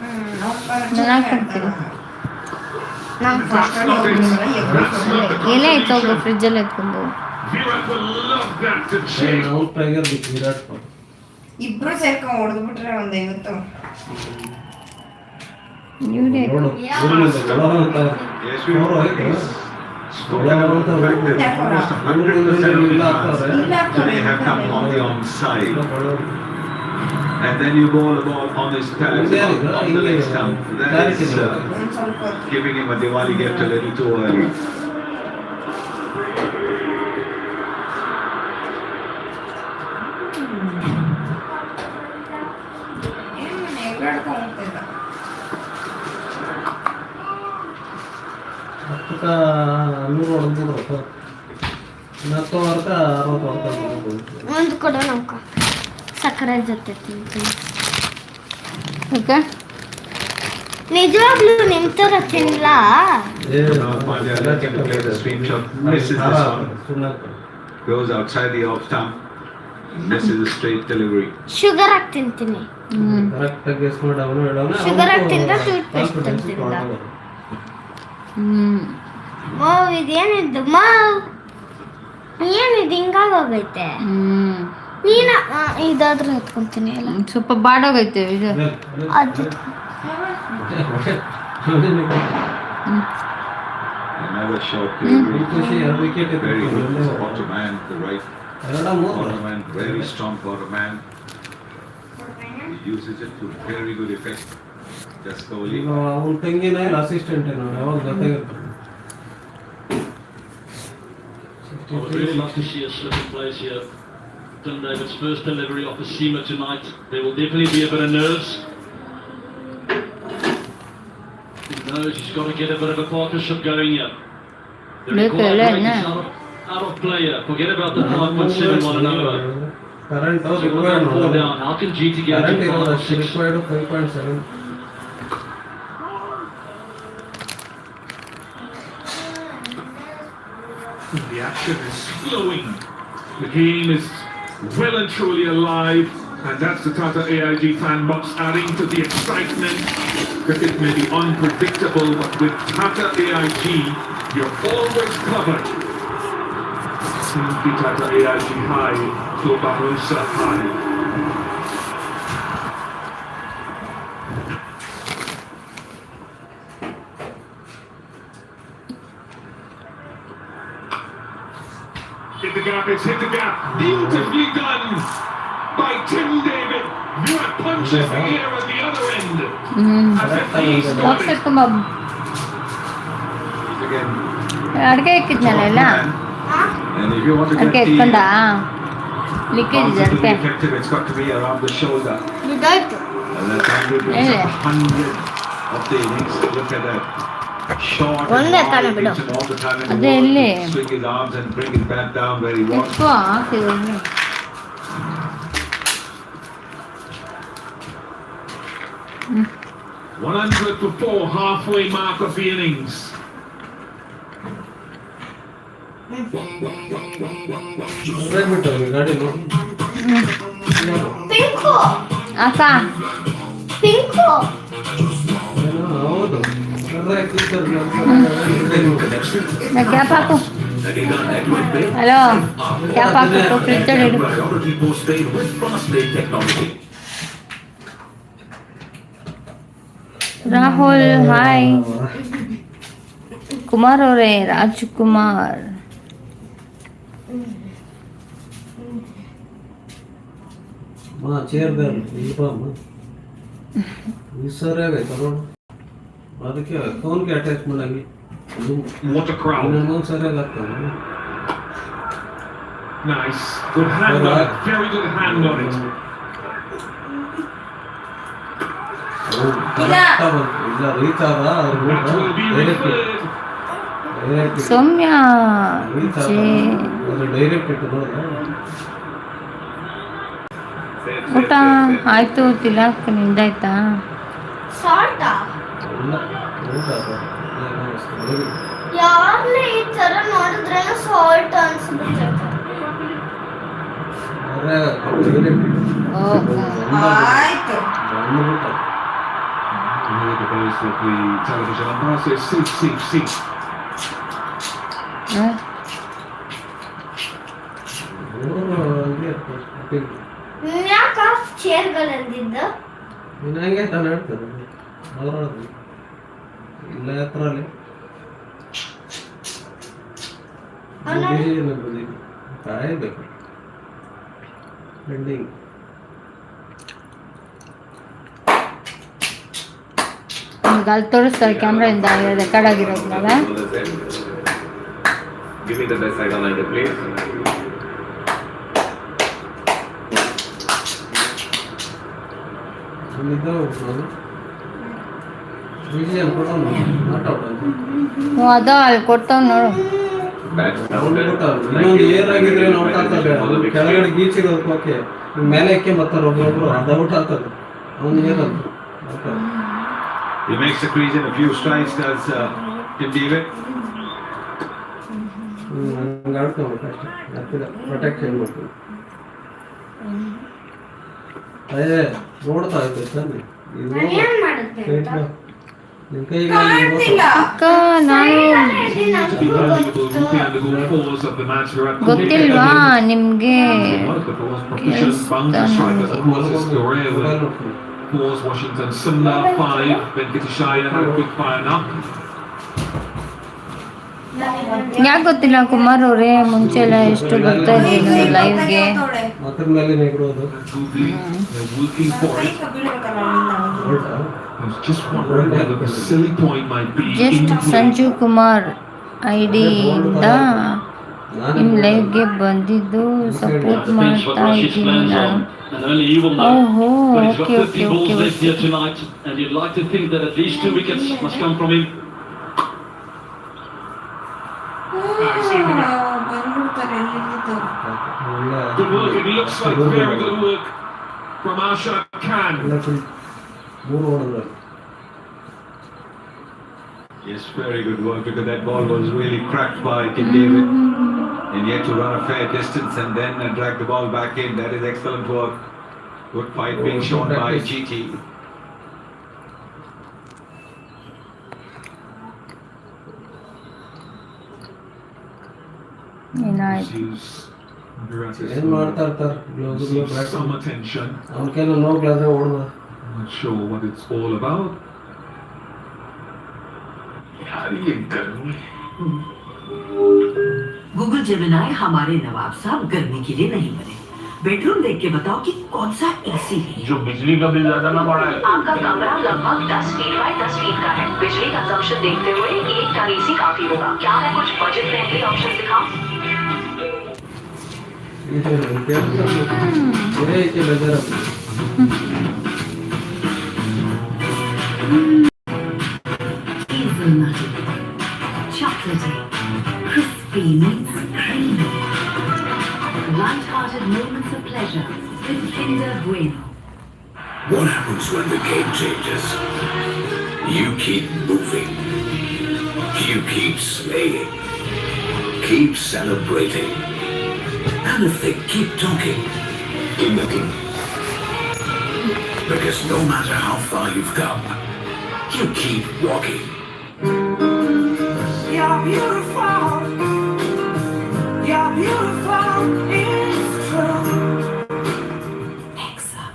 ನಾನು ಹಾಕ್ಕೊಡ್ತೀನಿ ನಂಗೆ That's not it. That's not the ಎಲೆ ಐತೆ ಹೋಗು contribution. ಫ್ರಿಜ್ಜಲ್ಲಿ ಎತ್ಕೊಂಡು Virat will love that to chase. Out ಆಗಿರ್ಬೇಕು ವಿರಾಟ್ ಕೊಹ್ಲಿ ಇಬ್ರು ಸೇರ್ಕೊಂಡ್ ಹೊಡೆದ್ಬಿಟ್ರೆ ಒಂದ್ 50 ಇವರೇ ನೋಡು Yes, we All right, already yes. spoken about the fact that almost 100% of the runs today have come on the onside. And then you bowl the ball on his pads on the leg stump. That is ಒಂದ್ ಸ್ವಲ್ಪ ಹೊತ್ತು. giving him a Diwali gift a little too early. ಏನು ಎಗರಾಡ್ಕೊಂಡ್ ಹೋಗ್ತಿದ್ದ. ಹತ್ತಕ್ಕ 100 ಹೊಡೆದ್ಬಿಡ್ಬೇಕು 40 ವರ್ಗ 60 ಹೊಡೆದ ಒಂದು ಕೊಡು ನಮ್ಕ ಸಕ್ಕರೆ ಜೊತೆ ತಿಂತೀನಿ ಓಕೆ ನಿಜವಾಗ್ಲೂ ನಿಮ್ ತರ ತಿನ್ಲ Ronald Pandya looking to play the sweep shot. Misses this one. Goes outside the off stump. Misses the straight delivery. Sugar ಹಾಕಿ ತಿಂತೀನಿ ಕರೆಕ್ಟ್ ಆಗಿ ಗೆಸ್ ಮಾಡಿ ಅವನು ಹೇಳೋಣ Sugar ಹಾಕ್ತಿಂದ sweet paste ಹಾಕ್ತಿಂದ? ಓ ಇದೇನಿದ್ದು ಮಾವ್ ಏನಿದು ಹಿಂಗಾಗೋಗೈತೆ ನೀನ ಇದಾದ್ರೂ ಎತ್ಕೊಂತೀನಿ ಅಲ್ಲ ಸ್ವಲ್ಪ ಬಾಡೋಗೈತೆ ಇದು ಅದು Another short ಖುಷಿ delivery. Wicket Very good spot to man the right ಎರಡ ಮೂರು Corner man, very strong corner man. He uses it to very good effect. Just slowly. ಈಗ ಅವ್ನ ತಂಗಿನ ಇಲ್ಲ ಅಸಿಸ್ಟೆಂಟ್ ಏನೋ ಯಾವಾಗ ಜೊತೆಗಿರ್ತಾರೆ. I would really love to see a slipping place here. David's first delivery off the seamer tonight. There will definitely be a bit of nerves. He knows he's got to get a bit of a partnership going here. The required is out of play here. Forget about the 5.7 one another. Current So we'll required go down. How can GT get current to ಇರೋದು 5.6? Required 5.7. The action is flowing. The game is well and truly alive. And that's the Tata AIG fan box adding to the excitement. Cricket may be unpredictable, but with Tata AIG, you're always covered. Simply Tata AIG high, to Barossa high. Hit the gap, it's hit the gap. Beautifully done by Tim David. That punches the air at the other end. As if he's got box it. ಎತ್ಕೊಂಬ He's again ಅಡ್ಗೆ ಇಕ್ಕಿದ್ನಲ್ಲ ಎಲ್ಲ man. And if you want to ಅಡ್ಗೆ get the ಎತ್ಕೊಂಡ ಲಿಕ್ಕೇಜ್ ಇದೆ bouncer to be ಅದಕ್ಕೆ effective, it's got to be around the shoulder. ಇದಾಯ್ತು. And that's 100 Yeah. 100 of the innings. Look at that. Short and ಒಂದೇ ತಾನೇ wide, ಬಿಡು. hits him all the time in the ಅದೇ ball. ಇಲ್ಲಿ. Swing his arms and bring his bat down where he wants. ಎತ್ಕೋ ಹಾಕಿದ್ರು 100 for 4, halfway mark of the innings. ಬಿಟ್ಟು ಗಾಡಿ ನೋಡಿ pink ಅಕ್ಕ ಪಿಂಕು ಏನೋ ಹೌದು ನಾ ಕ್ಯಾಪ್ ಹಾಕು ಹಲೋ ಕ್ಯಾಪ್ ಹಾಕು ಫ್ರಿಜ್ ಇಡು Priority postpaid with fast-pay technology. Rahul hi Kumar ಅವರೇ ರಾಜ್ಕುಮಾರ್ ಮಾ ಚೇರ್ದಾರ ಇಲ್ಪ ಅಮ್ಮ ಈ ಸರಿ ಆಗೈತೆ ನೋಡು ಅದಕ್ಕೆ ಫೋನ್ಗೆ ಅಟ್ಯಾಚ್ ಮಾಡಾಗಿ What a crowd. ಇನ್ನೊಂದು ಸರಿಯಾಗಿ ಆಗ್ತದೆ Nice. Good hand on it. Very good hand on it. Correct ಬಂತು ಇಲ್ಲ ರೀಚ್ ಆದ That will be referred. Soumya J direct ಇಟ್ಟು ನೋಡ ಊಟ ಆಯ್ತು ತಿಲಾಕ್ ನಿಂದಾಯ್ತಾ ಸಾಲ್ಟಾ ಇಲ್ಲ ಊಟ ಯಾರ್ಲಿ ಈ ತರ ನೋಡಿದ್ರೆ ಸಾಲ್ಟ್ ಅನ್ಸ್ಬಿಡ್ತೈತೆ ಆಯ್ತು Here the voice of the television umpire says, see. ಯಾಕ ಚೇರ್ಗಳಂದಿದ್ದ ಹಂಗೆ ತಾನು ಹೇಳ್ತಾರೆ ಅವ್ರದ್ದು ಇಲ್ಲ ಹತ್ರ ಅಲ್ಲಿ ಕಾಯಬೇಕು ಪೆಂಡಿಂಗ್ ಈಗ ಅಲ್ಲಿ ತೋರಿಸ್ತಾರೆ ಕ್ಯಾಮ್ರಾಯಿಂದ ರೆಕಾರ್ಡ್ ಆಗಿರೋದ್ನಲ್ಲ Give me the best side on the please. Vijayan ಕೊಡೋನು ಮಾತಾಡೋದು ಹ್ಞೂ ಅದ ಅಲ್ಲಿ ಕೊಡ್ತಾವ್ ನೋಡು ಇನ್ನೊಂದು ಏರ್ ಆಗಿದ್ರೆ ಔಟ್ ಆಗ್ತದೆ ಅದು ಕೆಳಗಡೆ ಗೀಚಿರೋದು ಓಕೆ ಮೇಲಕ್ಕೆ ಬರ್ತಾರೆ ಒಬ್ಬೊಬ್ರು ಅದು ಔಟ್ ಆಗ್ತದೆ ಅವನು ಏನಂತ He makes the crease in a few strides, does Tim David. ಹಂಗೆ ಆಡ್ಕೊಬೇಕು ಅಷ್ಟೇ ಹತ್ತಿರ ಪ್ರೊಟೆಕ್ಷನ್ ಮಾಡ್ತೀವಿ ಅದೇ ನೋಡ್ತಾ ಇದ್ದೆ ತಾನೆ ಇದು ಏನ್ ಮಾಡುತ್ತೆ ಅಂತ? ನಿನ್ ಕೈಗೆ ಕಾಣ್ತಿಲ್ಲ ಅಕ್ಕ ನಾನು To be valuable, looking at the goal pause of the match, we're at ಗೊತ್ತಿಲ್ವಾ ನಿಮ್ಗೆ one of the most proficient boundary strikers, of course, is Correa with fours, Washington, Sumner, 5, Venkateshaya had a quick fire now. ಯಾಕೆ ಗೊತ್ತಿಲ್ಲ ಕುಮಾರ್ ಅವರೇ, ಮುಂಚೆ ಎಲ್ಲ ಎಷ್ಟು ಬರ್ತಾ ಇದ್ರಿ ನೀವು ಲೈವ್ಗೆ. ಅದ್ರ ಮೇಲೆ ನೆಗರೋದು They're working for it. ಹೊರಟ I was just wondering whether the silly point might be just in Sanju Kumar ಐಡಿಯಿಂದ ನಿಮ್ಮ ಲೈವ್ಗೆ ಬಂದಿದ್ದು ಸಪೋರ್ಟ್ ಮಾಡ್ತಾ ಇದ್ದೀನಿ ನಾನು. And only he will know. ಓಹೋ, But he's got okay 50 okay balls okay left here tonight, and you'd like to think that at least 2 wickets must come from him. ಬಂದ್ಬಿಡ್ತಾರೆ ಎಲ್ಲಿದ್ದು. good work. It looks like very good work from Ashad Khan. ಮೂರು ಓಡಿದ್ರು. Yes, very good work because that ball was really cracked by Kim David. And yet to run a fair distance and then drag the ball back in. That is excellent work. Good fight being shown by GT. ಏನಾಯ್ತು? ಏನ್ ಮಾಡ್ತಾ ಇರ್ತಾರೆ Some attention. ಅವ್ನ ಕೈಲಿ ನೋಡ್ಲಾದ್ರೆ ಓಡ್ದ. I'm not sure what it's all about. Google Gemini हमारे नवाब साहब गर्मी के लिए नहीं बने। बेडरूम देख के बताओ कि कौन सा एसी है जो बिजली का बिल ज्यादा ना बढ़ा है. आपका कमरा लगभग 10 फीट बाय 10 फीट का है। बिजली कंजम्पशन देखते हुए एक टन एसी काफी होगा। क्या मैं कुछ बजट फ्रेंडली ऑप्शन दिखाऊं? Chocolatey, crispy meets creamy. Light-hearted moments of pleasure with Kinder Bueno. What happens when the game changes? You keep moving. You keep slaying. Keep celebrating. And if they keep talking, looking. Because no matter how far you've come, you keep walking. You're beautiful. You're beautiful. It's true. Exa.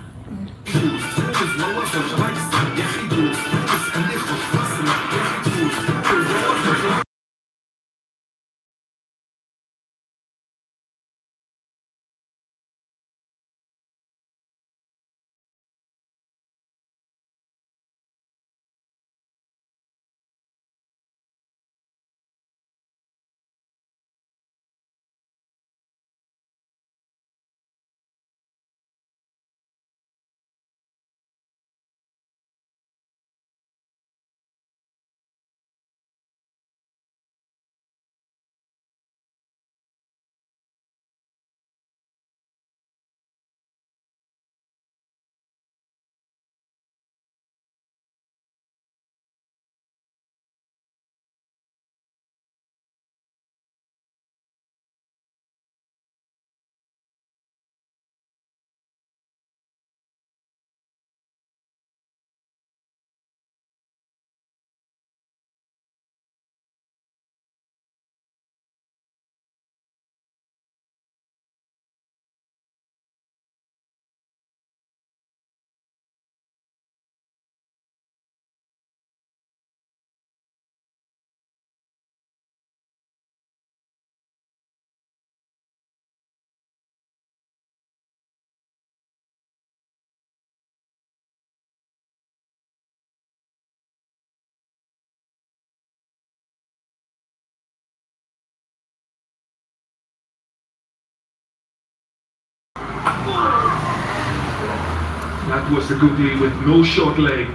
That was the goodie with no short leg.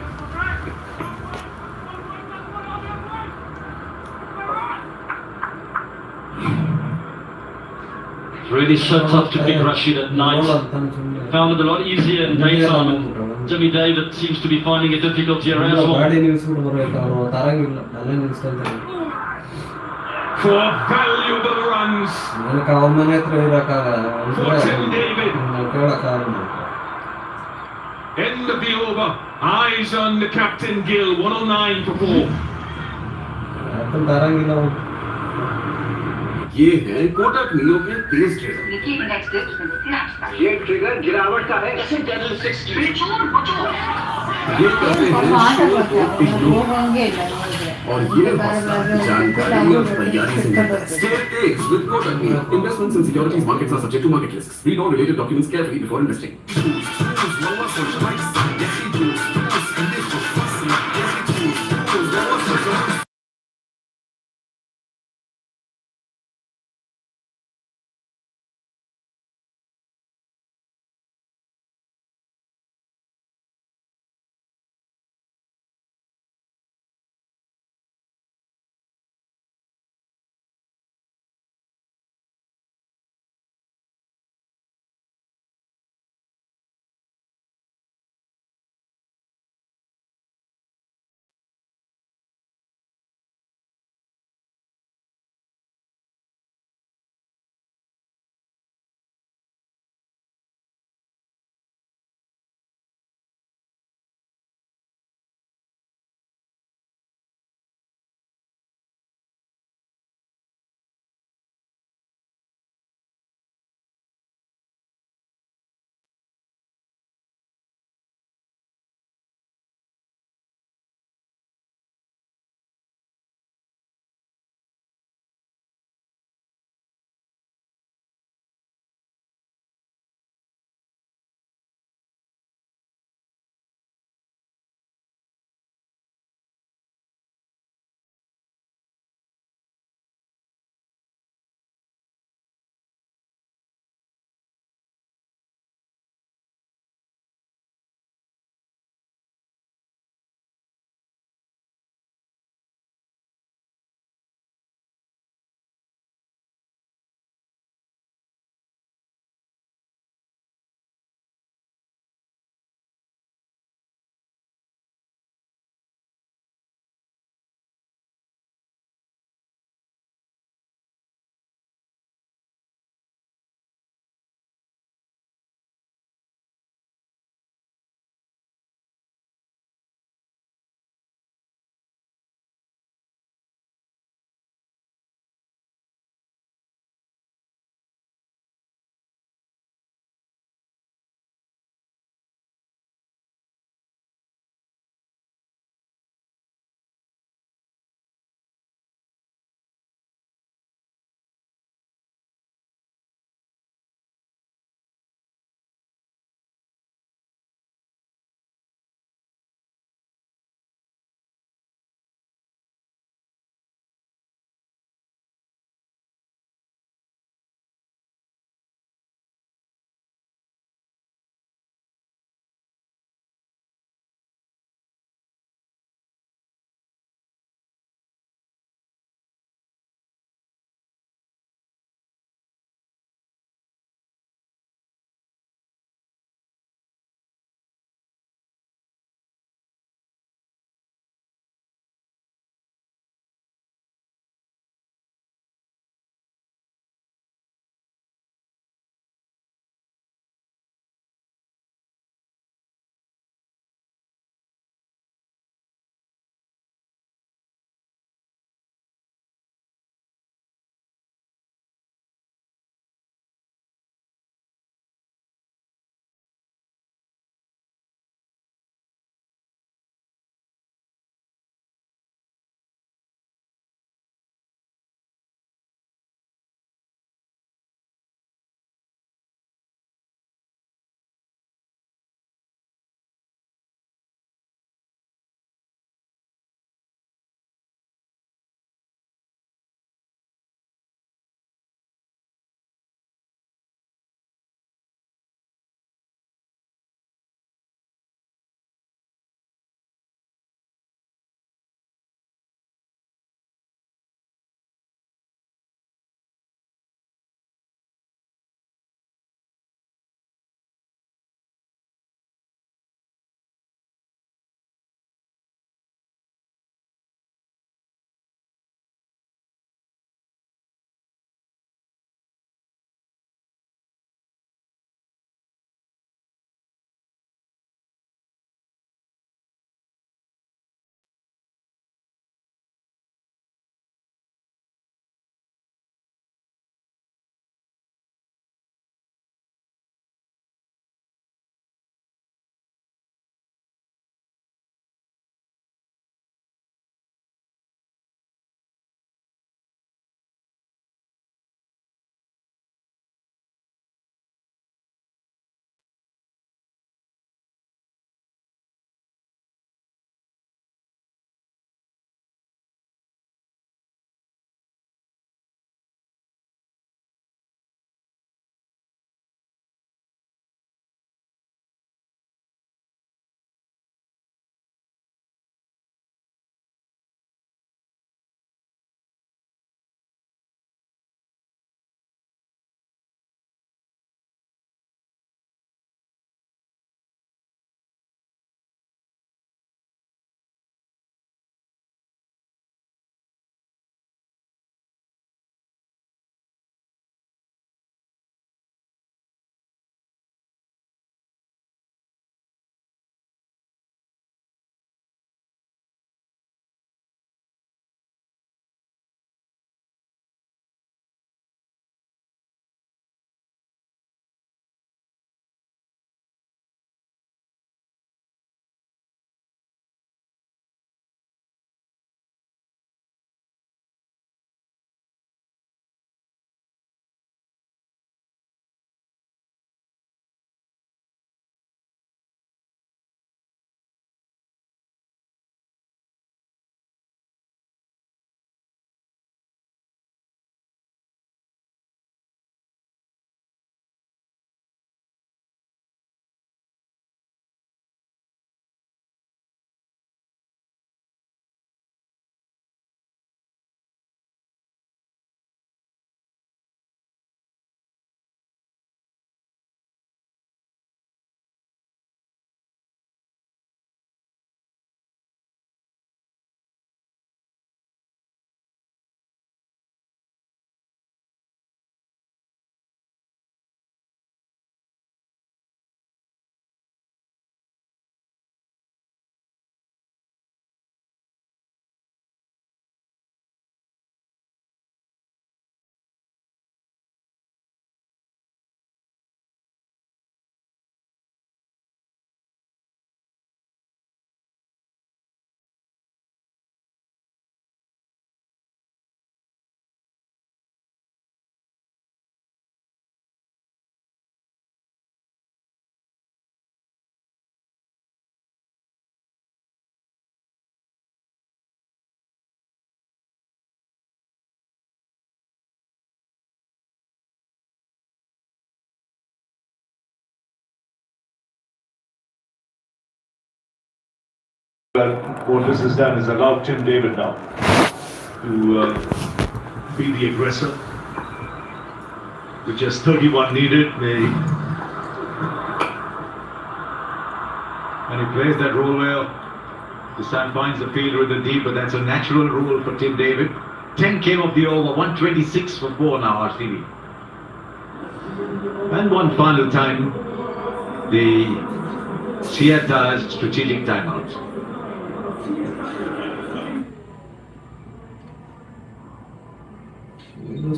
It's really so tough to pick Rashid at night. Found it a lot easier in daytime, and Jimmy David seems to be finding it difficult here as well. ಗಾಡಿ ನಿಲ್ಸ್ಬಿಟ್ಟು ಬರ್ಬೇಕು ಅವ್ರು ತರಂಗಿಲ್ಲ, ಅಲ್ಲೇ ನಿಲ್ಸ್ಕೊಂತಾರೆ. For valuable runs. ನನಗೆ ಅವನ ಮನೆ ಹತ್ರ ಇರೋಕ್ಕಾಗಲ್ಲ, For David. ಕೇಳಕ್ಕಾಗಲ್ಲ. End of the over. Eyes on the captain Gill. 109 for 4. ಅರ್ಥం ತರಂಗಿಲ್ಲ ಅವ್ನು. ये है कोटक नीलो के तेज ट्रेडर। ये ट्रिगर गिरावट का है। ये कहते हैं शो को इग्नोर और ये हौसला जानकारी और तैयारी से मिलता है. Scale takes with Kotak. Investments in securities markets are subject to market risks. Read all related documents carefully before investing. What this has done is allowed Tim David now to be the aggressor. With just 31 needed, and he plays that role well. The Sun finds the fielder in the deep, but that's a natural role for Tim David. 10 came off the over, 126 for 4 now, RCB. And one final time, the Seattle's strategic timeout.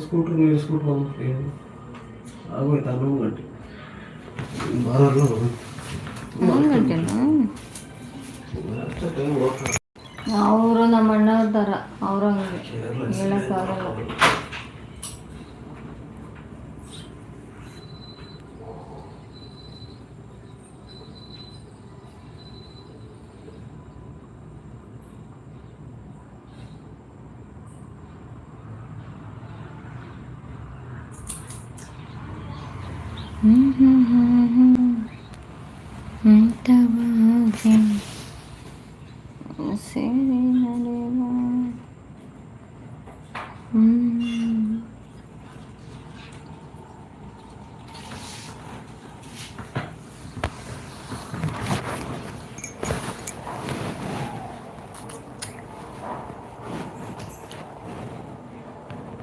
Scooter ನಿಲ್ಲಿಸ್ಬಿಟ್ಟು ಬಂದ್ಬಿಟ್ಟು ಆಗೋಯ್ತು 11 ಗಂಟೆ ಬರೋಲ್ಲ ಅಷ್ಟೇ time ಹೋಗ್ತಾರೆ. ಅವರು ನಮ್ಮ ಅಣ್ಣವ್ರ ಥರ ಅವ್ರು ಹಂಗೆ ಹೇಳೋಕ್ಕಾಗಲ್ಲ. ಸೇರಿ ನಡೆವ